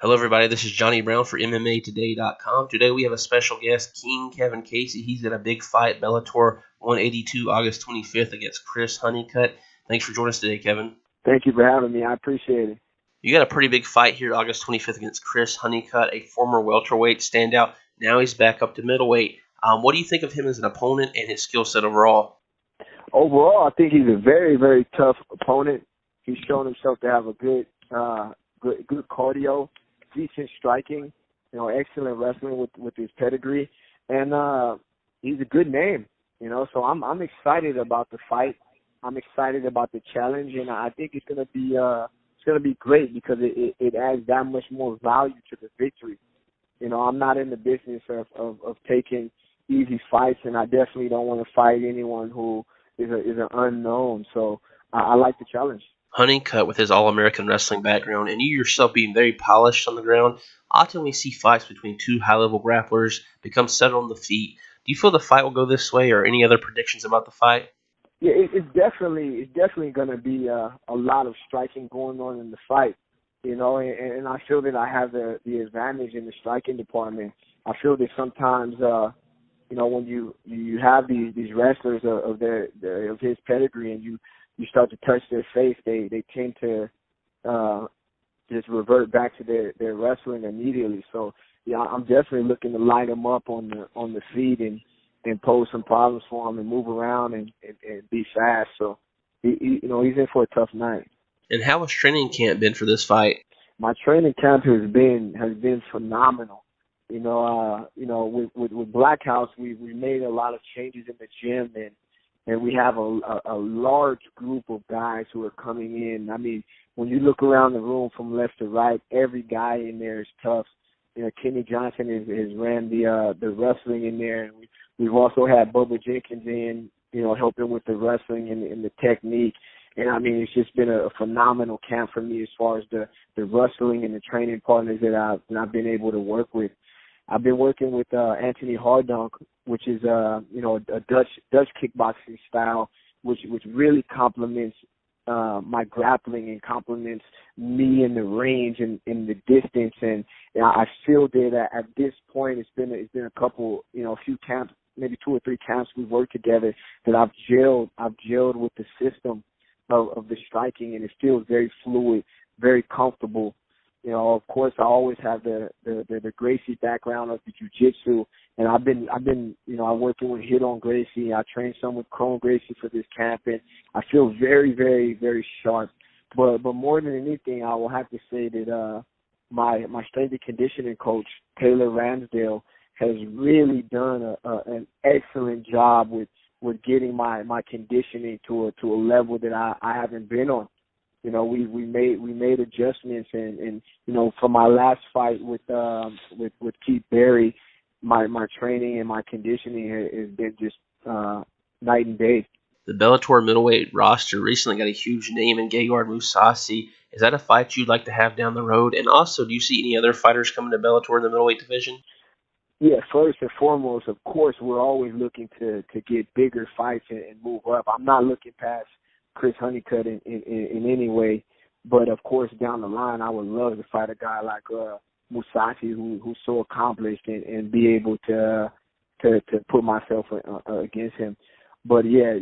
Hello, everybody. This is Johnny Brown for MMAtoday.com. Today we have a special guest, King Kevin Casey. He's got a big fight, Bellator 182, August 25th against Chris Honeycutt. Thanks for joining us today, Kevin. Thank you for having me. I appreciate it. You got a pretty big fight here, August 25th against Chris Honeycutt, a former welterweight standout. Now he's back up to middleweight. What do you think of him as an opponent and his skill set overall? Overall, I think he's a very, very tough opponent. He's shown himself to have a good cardio, decent striking, excellent wrestling with his pedigree, and he's a good name, So I'm excited about the fight. I'm excited about the challenge, and I think it's gonna be great because it adds that much more value to the victory. I'm not in the business of taking easy fights, and I definitely don't want to fight anyone who is an unknown. So I like the challenge. Honeycutt, with his All-American wrestling background, and you yourself being very polished on the ground, often we see fights between two high-level grapplers become settled on the feet. Do you feel the fight will go this way, or any other predictions about the fight? Yeah, it's definitely going to be a lot of striking going on in the fight, and I feel that I have the advantage in the striking department. I feel that sometimes, when you have these wrestlers of his pedigree and you start to touch their face, they tend to just revert back to their wrestling immediately. So yeah, I'm definitely looking to light them up on the feet and pose some problems for him and move around and be fast. So he's in for a tough night. And how has training camp been for this fight? My training camp has been phenomenal. With Black House, we made a lot of changes in the gym, and we have a large group of guys who are coming in. I mean, when you look around the room from left to right, every guy in there is tough. Kenny Johnson has ran the wrestling in there, and we've also had Bubba Jenkins in, helping with the wrestling and the technique. And I mean, it's just been a phenomenal camp for me as far as the wrestling and the training partners that I've been able to work with. I've been working with Anthony Hardonk, which is a Dutch kickboxing style, which really complements my grappling and complements me in the range and in the distance. And I feel that at this point it's been a couple, a few camps, maybe 2 or 3 camps we've worked together that I've gelled with the system of the striking, and it feels very fluid, very comfortable. Of course, I always have the Gracie background of the jiu-jitsu, and I've been working with Hit on Gracie. I trained some with Chrome Gracie for this camp, and I feel very, very, very sharp. But more than anything, I will have to say that my strength and conditioning coach, Taylor Ransdale, has really done an excellent job with getting my conditioning to a level that I haven't been on. We made adjustments, and for my last fight with Keith Berry, my training and my conditioning has been just night and day. The Bellator middleweight roster recently got a huge name in Gegard Mousasi. Is that a fight you'd like to have down the road? And also, do you see any other fighters coming to Bellator in the middleweight division? Yeah, first and foremost, of course, we're always looking to get bigger fights and move up. I'm not looking past Chris Honeycutt in any way, but of course down the line I would love to fight a guy like Mousasi who's so accomplished and be able to put myself against him. But yeah,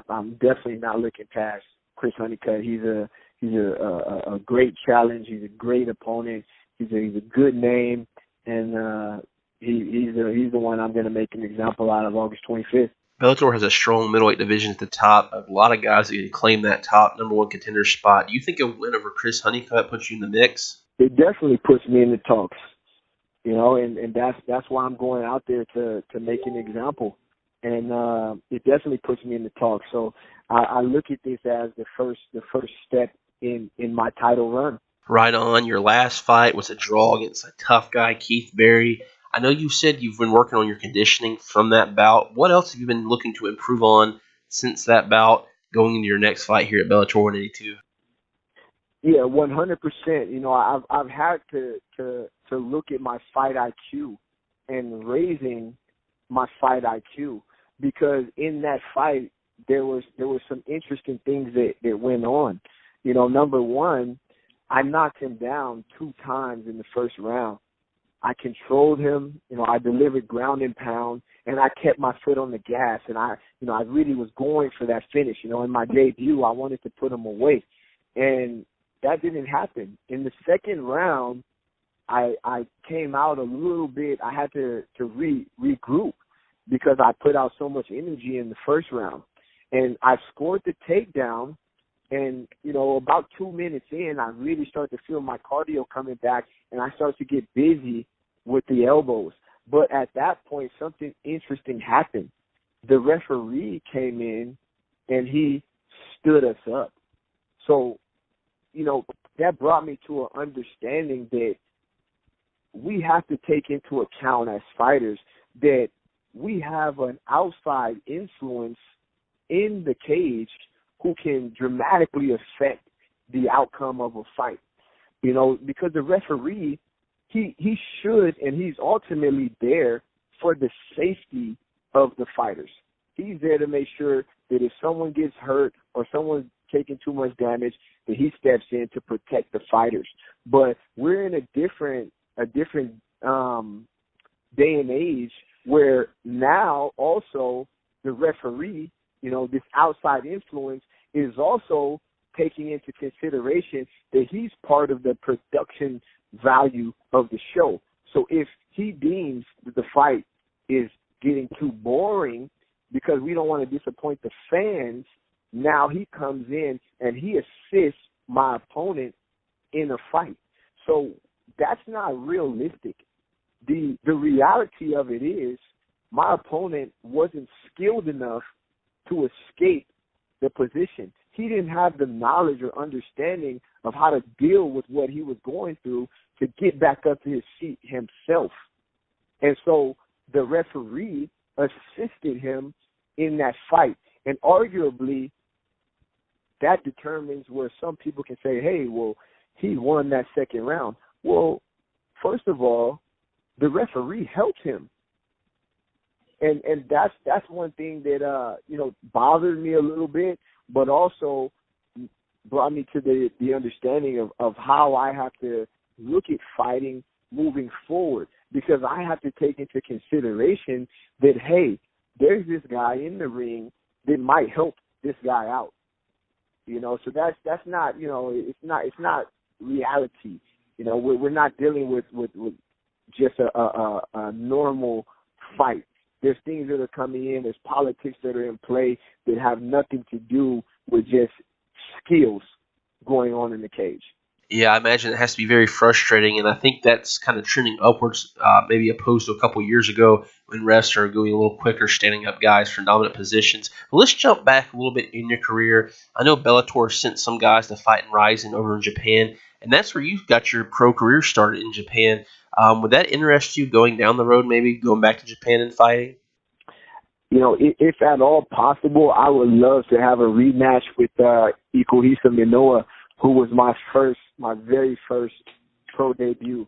I'm definitely not looking past Chris Honeycutt. He's a great challenge. He's a great opponent. He's a good name, and he's the one I'm going to make an example out of August 25th. Bellator has a strong middleweight division at the top. A lot of guys that can claim that top number one contender spot. Do you think a win over Chris Honeycutt puts you in the mix? It definitely puts me in the talks, and that's why I'm going out there to make an example, and it definitely puts me in the talks. So I look at this as the first step in my title run. Right on. Your last fight was a draw against a tough guy, Keith Berry. I know you said you've been working on your conditioning from that bout. What else have you been looking to improve on since that bout going into your next fight here at Bellator 182? Yeah, 100%. I've had to look at my fight IQ and raising my fight IQ, because in that fight there was some interesting things that went on. Number one, I knocked him down 2 times in the first round. I controlled him, I delivered ground and pound, and I kept my foot on the gas, and I really was going for that finish. In my debut, I wanted to put him away, and that didn't happen. In the second round, I came out a little bit. I had to regroup because I put out so much energy in the first round, and I scored the takedown. And, about 2 minutes in, I really started to feel my cardio coming back, and I started to get busy with the elbows. But at that point, something interesting happened. The referee came in, and he stood us up. So, that brought me to an understanding that we have to take into account as fighters that we have an outside influence in the cage who can dramatically affect the outcome of a fight. Because the referee, he should, and he's ultimately there for the safety of the fighters. He's there to make sure that if someone gets hurt or someone's taking too much damage, that he steps in to protect the fighters. But we're in a different day and age where now also the referee, this outside influence is also taking into consideration that he's part of the production value of the show. So if he deems that the fight is getting too boring because we don't want to disappoint the fans, now he comes in and he assists my opponent in a fight. So that's not realistic. The reality of it is my opponent wasn't skilled enough to escape the position. He didn't have the knowledge or understanding of how to deal with what he was going through to get back up to his feet himself. And so the referee assisted him in that fight. And arguably, that determines where some people can say, hey, well, he won that second round. Well, first of all, the referee helped him. And that's one thing that bothered me a little bit, but also brought me to the understanding of how I have to look at fighting moving forward, because I have to take into consideration that, hey, there's this guy in the ring that might help this guy out. So that's not, it's not reality. We're not dealing with just a normal fight. There's things that are coming in. There's politics that are in play that have nothing to do with just skills going on in the cage. Yeah, I imagine it has to be very frustrating, and I think that's kind of trending upwards, maybe opposed to a couple years ago when refs are going a little quicker, standing up guys for dominant positions. But let's jump back a little bit in your career. I know Bellator sent some guys to fight in Rising over in Japan, and that's where you got your pro career started in Japan. Would that interest you going down the road, maybe going back to Japan and fighting? If at all possible, I would love to have a rematch with Ikuhisa Minoa, who was my very first pro debut.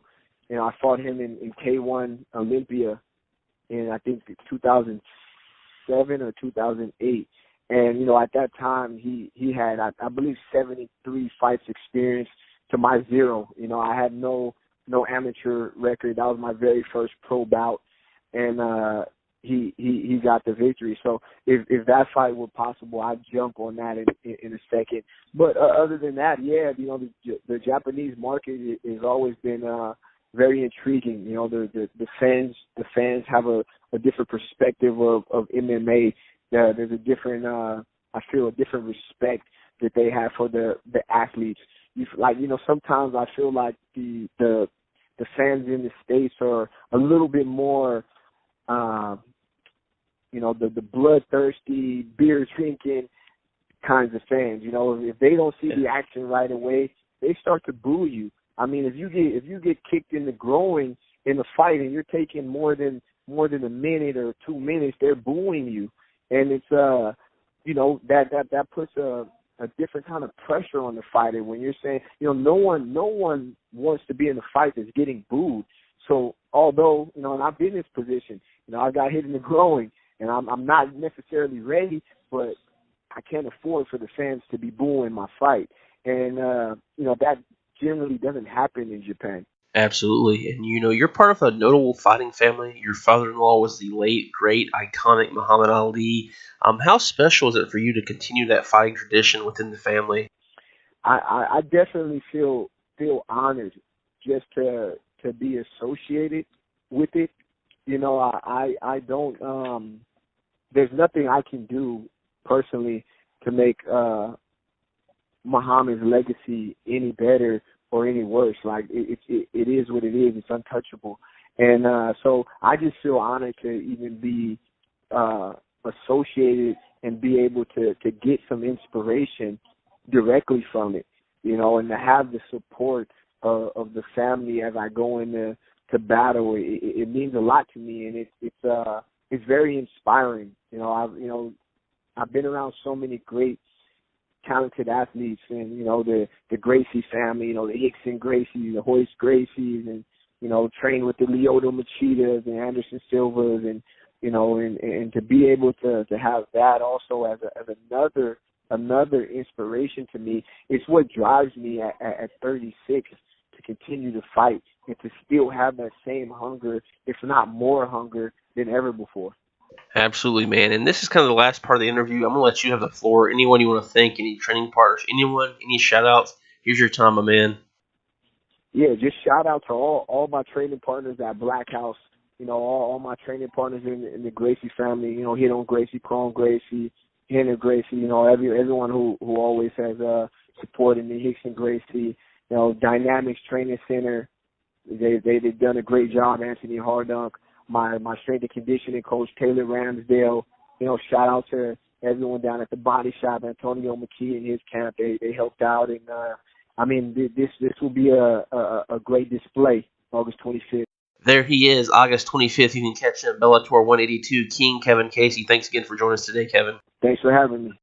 I fought him in K1 Olympia in, I think, 2007 or 2008. And, at that time, he had, I believe, 73 fights experience to my 0. I had no amateur record. That was my very first pro bout. And he got the victory. So if that fight were possible, I'd jump on that in a second. But other than that, yeah, the Japanese market has always been very intriguing. The fans have a different perspective of MMA. There's a different, I feel, a different respect that they have for the athletes. Sometimes I feel like the fans in the States are a little bit more, the bloodthirsty, beer drinking kinds of fans. If they don't see the action right away, they start to boo you. I mean, if you get kicked in the groin in a fight and you're taking more than a minute or 2 minutes, they're booing you, and it's that puts a different kind of pressure on the fighter when you're saying, no one wants to be in a fight that's getting booed. So although, and I've been in this position, I got hit in the groin, and I'm not necessarily ready, but I can't afford for the fans to be booing my fight. And, that generally doesn't happen in Japan. Absolutely. And you're part of a notable fighting family. Your father in law was the late, great, iconic Muhammad Ali. How special is it for you to continue that fighting tradition within the family? I definitely feel honored just to be associated with it. You know, I don't there's nothing I can do personally to make Muhammad's legacy any better or any worse. Like it is what it is. It's untouchable, and so I just feel honored to even be associated and be able to get some inspiration directly from it. You know, and to have the support of the family as I go into battle, it means a lot to me, and it's very inspiring. I've been around so many great talented athletes, and the Gracie family, the Hickson Gracies, the Hoist Gracies, and train with the Lyoto Machitas and Anderson Silvas, and and to be able to have that also as another inspiration to me. It's what drives me at 36 to continue to fight and to still have that same hunger, if not more hunger than ever before. Absolutely, man. And this is kind of the last part of the interview. I'm going to let you have the floor. Anyone you want to thank, any training partners, anyone, any shout outs, here's your time, my man. Yeah, just shout out to all my training partners at Black House. All my training partners in the Gracie family. Hidon Gracie, Cron Gracie, Henry Gracie. Everyone who always has supported me. Hickson Gracie. Dynamics Training Center. They've done a great job. Anthony Hardunk, my strength and conditioning coach Taylor Ramsdale. Shout out to everyone down at the Body Shop. Antonio McKee and his camp. They helped out, and this will be a great display August 25th. There he is, August 25th. You can catch him at Bellator 182. King Kevin Casey. Thanks again for joining us today, Kevin. Thanks for having me.